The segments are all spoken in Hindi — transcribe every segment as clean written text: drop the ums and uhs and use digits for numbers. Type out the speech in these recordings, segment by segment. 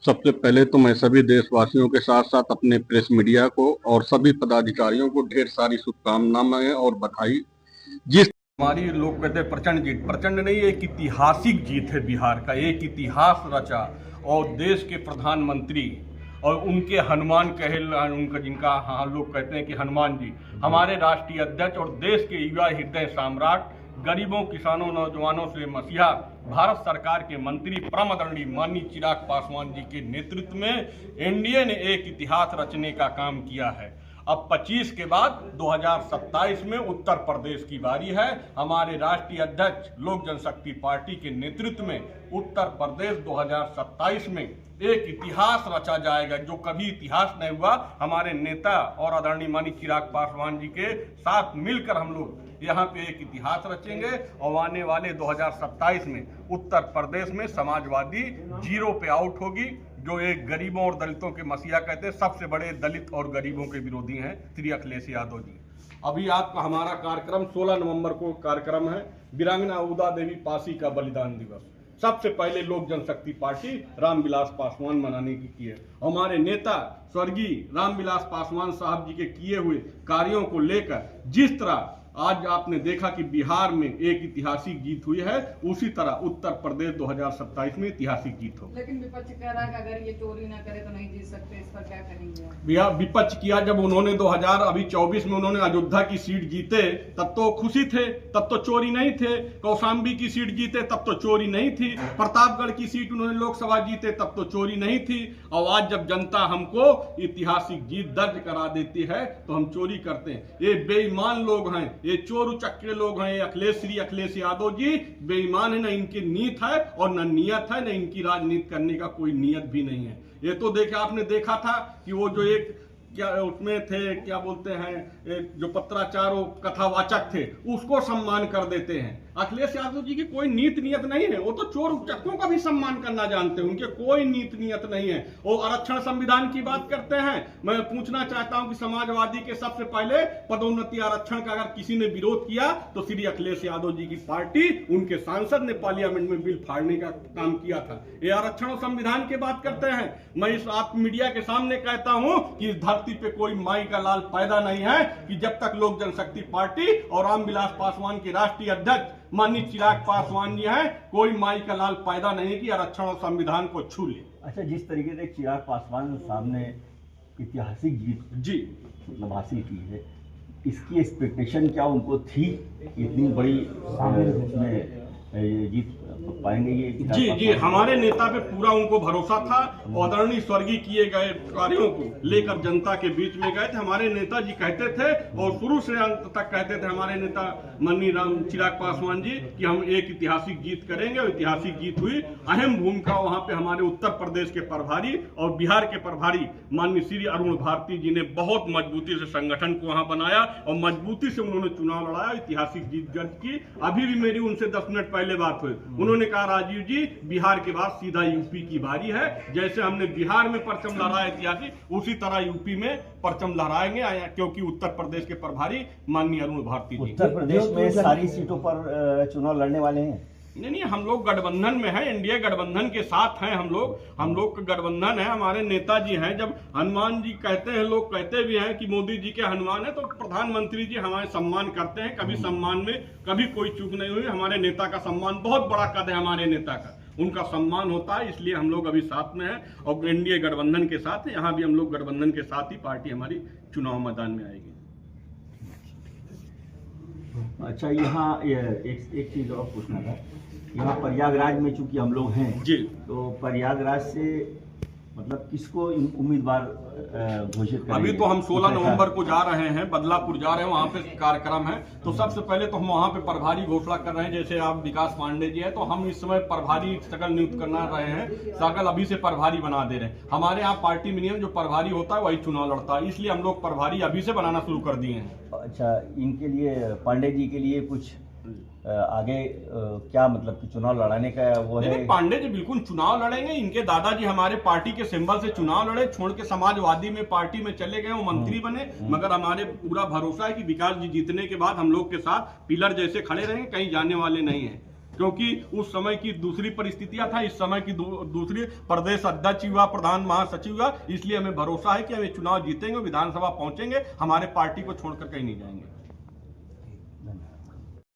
सबसे पहले तो मैं सभी देशवासियों के साथ साथ अपने प्रेस मीडिया को और सभी पदाधिकारियों को ढेर सारी शुभकामनाएं और बधाई। जिस हमारी लोग कहते हैं प्रचंड जीत, प्रचंड नहीं, एक ऐतिहासिक जीत है। बिहार का एक इतिहास रचा और देश के प्रधानमंत्री और उनके हनुमान कहे उनका, जिनका हम लोग कहते हैं कि हनुमान जी, हमारे राष्ट्रीय अध्यक्ष और देश के युवा हृदय सम्राट, गरीबों, किसानों, नौजवानों से मसीहा, भारत सरकार के मंत्री परम आदरणीय माननीय चिराग पासवान जी के नेतृत्व में एनडीए ने एक इतिहास रचने का काम किया है। अब 25 के बाद 2027 में उत्तर प्रदेश की बारी है। हमारे राष्ट्रीय अध्यक्ष लोक जनशक्ति पार्टी के नेतृत्व में उत्तर प्रदेश 2027 में एक इतिहास रचा जाएगा जो कभी इतिहास नहीं हुआ। हमारे नेता और आदरणीय माननीय चिराग पासवान जी के साथ मिलकर हम लोग यहाँ पे एक इतिहास रचेंगे और आने वाले 2027 में उत्तर प्रदेश में समाजवादी जीरो पे आउट होगी, जो एक गरीबों और दलितों के मसीहा कहते हैं। सबसे बड़े दलित और गरीबों के विरोधी हैं श्री अखिलेश यादव जी। अभी आपका हमारा कार्यक्रम 16 नवंबर को कार्यक्रम है, वीरांगना उदा देवी पासी का बलिदान दिवस। सबसे पहले लोक जनशक्ति पार्टी रामविलास पासवान मनाने की है। हमारे नेता स्वर्गीय रामविलास पासवान साहब जी के किए हुए कार्यों को लेकर जिस तरह आज आपने देखा कि बिहार में एक ऐतिहासिक जीत हुई है, उसी तरह उत्तर प्रदेश 2027 में ऐतिहासिक जीत होगी। लेकिन विपक्ष कह रहा है कि अगर ये चोरी ना करे तो नहीं जीत सकते, इस पर क्या कहेंगे? भैया, विपक्ष किया जब उन्होंने 2024 में उन्होंने अयोध्या की सीट जीते तब तो खुशी थे, तब तो चोरी नहीं थे। कौशाम्बी की सीट जीते तब तो चोरी नहीं थी। प्रतापगढ़ की सीट उन्होंने लोकसभा जीते तब तो चोरी नहीं थी। और आज जब जनता हमको ऐतिहासिक जीत दर्ज करा देती है तो हम चोरी करते हैं। ये बेईमान लोग हैं, ये चोर उचक्के लोग हैं। अखिलेश यादव जी बेईमान है, न इनकी नीत है और न नियत है, न इनकी राजनीति करने का कोई नियत भी नहीं है। ये तो आपने देखा था कि वो जो एक क्या उसमें थे, क्या बोलते हैं, एक जो पत्राचार कथावाचक थे, उसको सम्मान कर देते हैं। अखिलेश यादव जी की कोई नीत नियत नहीं है, वो तो चोर उचक्कों का भी सम्मान करना जानते हैं, उनके कोई नीत नियत नहीं है। वो आरक्षण संविधान की बात करते हैं। मैं पूछना चाहता हूं कि समाजवादी के सबसे पहले पदोन्नति आरक्षण का अगर किसी ने विरोध किया तो श्री अखिलेश यादव जी की पार्टी, उनके सांसद ने पार्लियामेंट में बिल फाड़ने का काम किया था। ये आरक्षण और संविधान की बात करते हैं। मैं इस आप मीडिया के सामने कहता हूं कि इस धरती पे कोई माई का लाल पैदा नहीं है कि जब तक लोक जनशक्ति पार्टी और रामविलास पासवान के राष्ट्रीय अध्यक्ष माननीय चिराग पासवान जी हैं, कोई माई का लाल पैदा नहीं कि आरक्षण और संविधान को छू ले। अच्छा, जिस तरीके से चिराग पासवान सामने ऐतिहासिक जीत जी मतलब हासिल की है, इसकी एक्सपेक्टेशन क्या उनको थी? इतनी बड़ी उसमें जीत पाएंगे ये? जी, हमारे नेता पे पूरा उनको भरोसा था। आदरणीय स्वर्गीय किए गए कार्यों को लेकर जनता के बीच में गए थे। हमारे नेता जी कहते थे और शुरू से अंत तक कहते थे हमारे नेता माननीय चिराग पासवान जी कि हम एक ऐतिहासिक जीत करेंगे, और ऐतिहासिक जीत हुई। अहम भूमिका वहां पे हमारे उत्तर प्रदेश के प्रभारी और बिहार के प्रभारी माननीय श्री अरुण भारती जी ने बहुत मजबूती से संगठन को वहां बनाया और मजबूती से उन्होंने चुनाव लड़ाया, ऐतिहासिक जीत दर्ज की। अभी भी मेरी उनसे 10 मिनट पहले बात हुई, उन्होंने कहा राजीव जी, बिहार के बाद सीधा यूपी की बारी है। जैसे हमने बिहार में परचम लहराया ऐतिहासिक, उसी तरह यूपी में परचम लहराएंगे, क्योंकि उत्तर प्रदेश के प्रभारी माननीय अरुण भारती जी उत्तर प्रदेश में सारी सीटों पर चुनाव लड़ने वाले हैं। नहीं, हम लोग गठबंधन में है, एनडीए गठबंधन के साथ हैं। हम लोग का गठबंधन है। हमारे नेताजी हैं। जब हनुमान जी कहते हैं, लोग कहते भी हैं कि मोदी जी के हनुमान है, तो प्रधानमंत्री जी हमारे सम्मान करते हैं। कभी सम्मान में कभी कोई चूक नहीं हुई। हमारे नेता का सम्मान, बहुत बड़ा कद है हमारे नेता का, उनका सम्मान होता है। इसलिए हम लोग अभी साथ में हैं और एनडीए गठबंधन के साथ है। यहाँ भी हम लोग गठबंधन के साथ ही पार्टी हमारी चुनाव मैदान में आएगी। अच्छा, यहाँ एक चीज और पूछना था। यहाँ प्रयागराज में चूंकि हम लोग हैं जी, तो प्रयागराज से मतलब किसको उम्मीदवार घोषित करेंगे? अभी तो हम 16 नवंबर को जा रहे हैं, बदलापुर जा रहे हैं, वहाँ पे कार्यक्रम है। तो सबसे पहले तो हम वहाँ पे प्रभारी घोषणा कर रहे हैं। जैसे आप विकास पांडे जी हैं, तो हम इस समय प्रभारी सकल नियुक्त करना रहे हैं, सकल अभी से प्रभारी बना दे रहे हैं। हमारे यहाँ पार्टी में नियम जो प्रभारी होता है वही चुनाव लड़ता है, इसलिए हम लोग प्रभारी अभी से बनाना शुरू कर दिए हैं। अच्छा, इनके लिए पांडे जी के लिए कुछ आगे क्या मतलब कि चुनाव लड़ाने का वो है? पांडे जी बिल्कुल चुनाव लड़ेंगे। इनके दादाजी हमारे पार्टी के सिंबल से चुनाव लड़े, छोड़ के समाजवादी में पार्टी में चले गए, वो मंत्री बने। मगर हमारे पूरा भरोसा है कि विकास जी जीतने के बाद हम लोग के साथ पिलर जैसे खड़े रहेंगे, कहीं जाने वाले नहीं है। क्योंकि उस समय की दूसरी परिस्थितियां था, इस समय की दूसरी, प्रदेश अध्यक्ष हुआ, प्रधान महासचिव हुआ, इसलिए हमें भरोसा है कि हम ये चुनाव जीतेंगे, विधानसभा पहुंचेंगे, हमारे पार्टी को छोड़कर कहीं नहीं जाएंगे।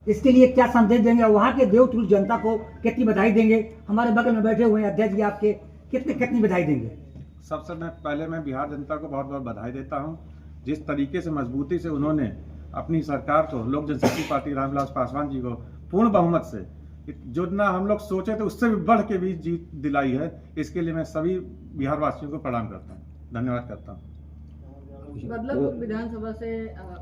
इसके लिए क्या संदेश देंगे, वहाँ के देवतुल्य जनता को कितनी बधाई देंगे? हमारे बगल में बैठे हुए हैं अध्यक्ष जी आपके, कितनी बधाई देंगे? सबसे पहले मैं बिहार जनता को बहुत बहुत बधाई देता हूं। जिस तरीके से मजबूती से उन्होंने अपनी सरकार को, लोक जनशक्ति पार्टी रामविलास पासवान जी को पूर्ण बहुमत से, जो ना हम लोग सोचे थे उससे भी बढ़ के भी जीत दिलाई है, इसके लिए मैं सभी बिहार वासियों को प्रणाम करता हूँ, धन्यवाद करता हूँ। बदलापुर विधानसभा से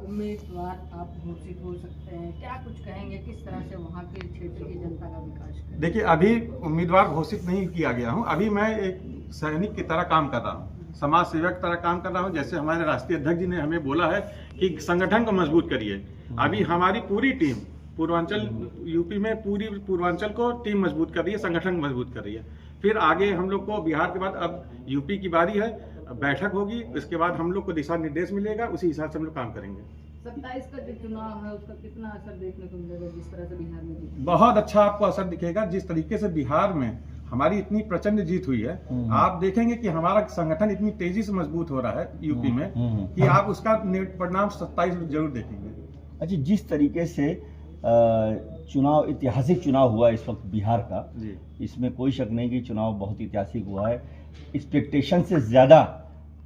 उम्मीदवार आप घोषित हो सकते हैं, क्या कुछ कहेंगे, किस तरह से वहाँ के क्षेत्र की जनता का विकास करें? देखिए, अभी उम्मीदवार घोषित नहीं किया गया हूँ, अभी मैं एक सैनिक की तरह काम कर रहा हूँ, समाज सेवक की तरह काम कर रहा हूँ। जैसे हमारे राष्ट्रीय अध्यक्ष जी ने हमें बोला है कि संगठन को मजबूत करिए, अभी हमारी पूरी टीम पूर्वांचल यूपी में पूरी पूर्वांचल को टीम मजबूत कर रही है, संगठन मजबूत कर रही है। फिर आगे हम लोग को बिहार के बाद अब यूपी की बारी है, बैठक होगी, इसके बाद हम लोग को दिशा निर्देश मिलेगा, उसी हिसाब से हम लोग काम करेंगे। 27 का जो चुनाव है उसका कितना असर देखने को मिलेगा, जिस तरह से बिहार में जीत? बहुत अच्छा आपको असर दिखेगा। जिस तरीके से बिहार में हमारी इतनी प्रचंड जीत हुई है, आप देखेंगे कि हमारा संगठन इतनी तेजी से मजबूत हो रहा है यूपी में कि आप उसका परिणाम 27 में जरूर देखेंगे। अच्छा, जिस तरीके से चुनाव, ऐतिहासिक चुनाव हुआ इस वक्त बिहार का, इसमें कोई शक नहीं कि चुनाव बहुत ऐतिहासिक हुआ है। एक्सपेक्टेशन से ज़्यादा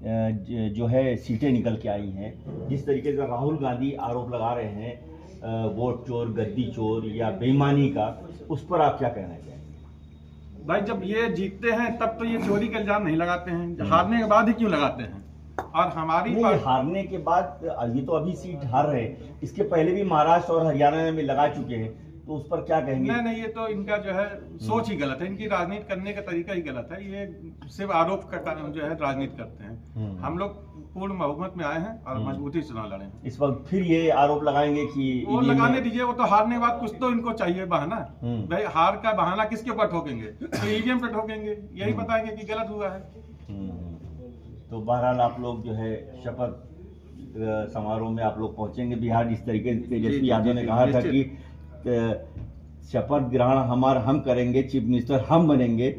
जो है सीटें निकल के आई हैं। जिस तरीके से राहुल गांधी आरोप लगा रहे हैं वोट चोर, गद्दी चोर या बेईमानी का, उस पर आप क्या कहना चाहेंगे? भाई, जब ये जीतते हैं तब तो ये चोरी का इल्जाम नहीं लगाते हैं, हारने के बाद ही क्यों लगाते हैं? और हमारी हारने के बाद, ये तो अभी सीट हार रहे हैं, इसके पहले भी महाराष्ट्र और हरियाणा में लगा चुके हैं, तो उस पर क्या कहेंगे? नहीं, ये तो इनका जो है सोच ही गलत है, इनकी राजनीति करने का तरीका ही गलत है। ये सिर्फ आरोप का जो है राजनीति करते हैं। हम लोग पूर्ण बहुमत में आए हैं और मजबूती से चुनाव लड़े। इस वक्त फिर ये आरोप लगाएंगे कि वो लगाने दीजिए, वो तो हारने के बाद कुछ तो इनको चाहिए बहाना। भाई, हार का बहाना किसके ऊपर ठोकेंगे? तो ईवीएम पे ठोकेंगे, यही बताएंगे कि गलत हुआ है। तो बहरहाल आप लोग जो है शपथ समारोह में आप लोग पहुंचेंगे बिहार। जिस तरीके से तेजस्वी यादव ने कहा था कि शपथ ग्रहण हम करेंगे, चीफ मिनिस्टर हम बनेंगे,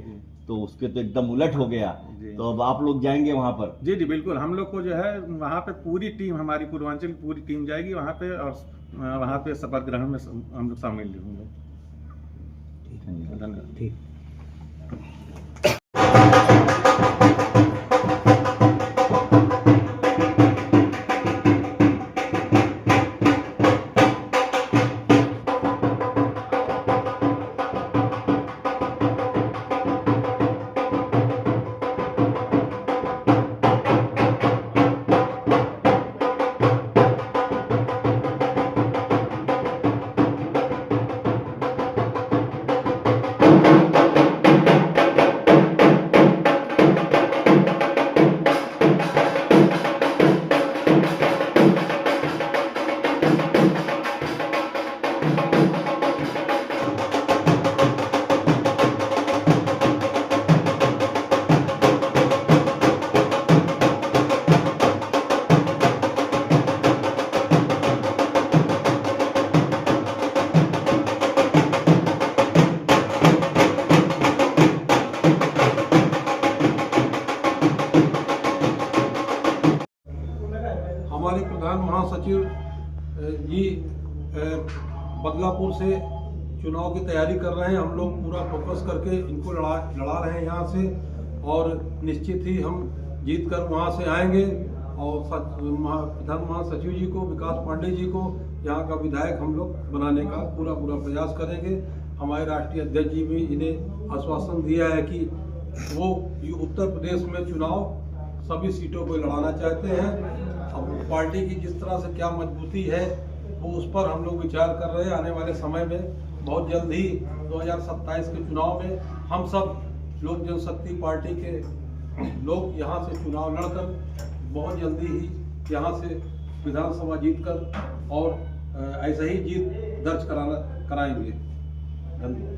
तो उसके तो एकदम उलट हो गया। तो अब आप लोग जाएंगे वहां पर? जी बिल्कुल, हम लोग को जो है वहाँ पे पूरी टीम, हमारी पूर्वांचल की पूरी टीम जाएगी वहाँ पे, और वहाँ पे शपथ ग्रहण में हम लोग शामिल होंगे। धन्यवाद। ठीक। हमारे प्रधान महासचिव जी बदलापुर से चुनाव की तैयारी कर रहे हैं। हम लोग पूरा फोकस करके इनको लड़ा रहे हैं यहाँ से, और निश्चित ही हम जीत कर वहाँ से आएंगे। और प्रधान महासचिव जी को, विकास पांडे जी को यहाँ का विधायक हम लोग बनाने का पूरा प्रयास करेंगे। हमारे राष्ट्रीय अध्यक्ष जी भी इन्हें आश्वासन दिया है कि वो उत्तर प्रदेश में चुनाव सभी सीटों को लड़ाना चाहते हैं। अब पार्टी की जिस तरह से क्या मजबूती है वो उस पर हम लोग विचार कर रहे हैं। आने वाले समय में बहुत जल्द ही 2027 के चुनाव में हम सब लोक जनशक्ति पार्टी के लोग यहाँ से चुनाव लड़कर बहुत जल्दी ही यहाँ से विधानसभा जीतकर और ऐसे ही जीत दर्ज कराएंगे। धन्यवाद।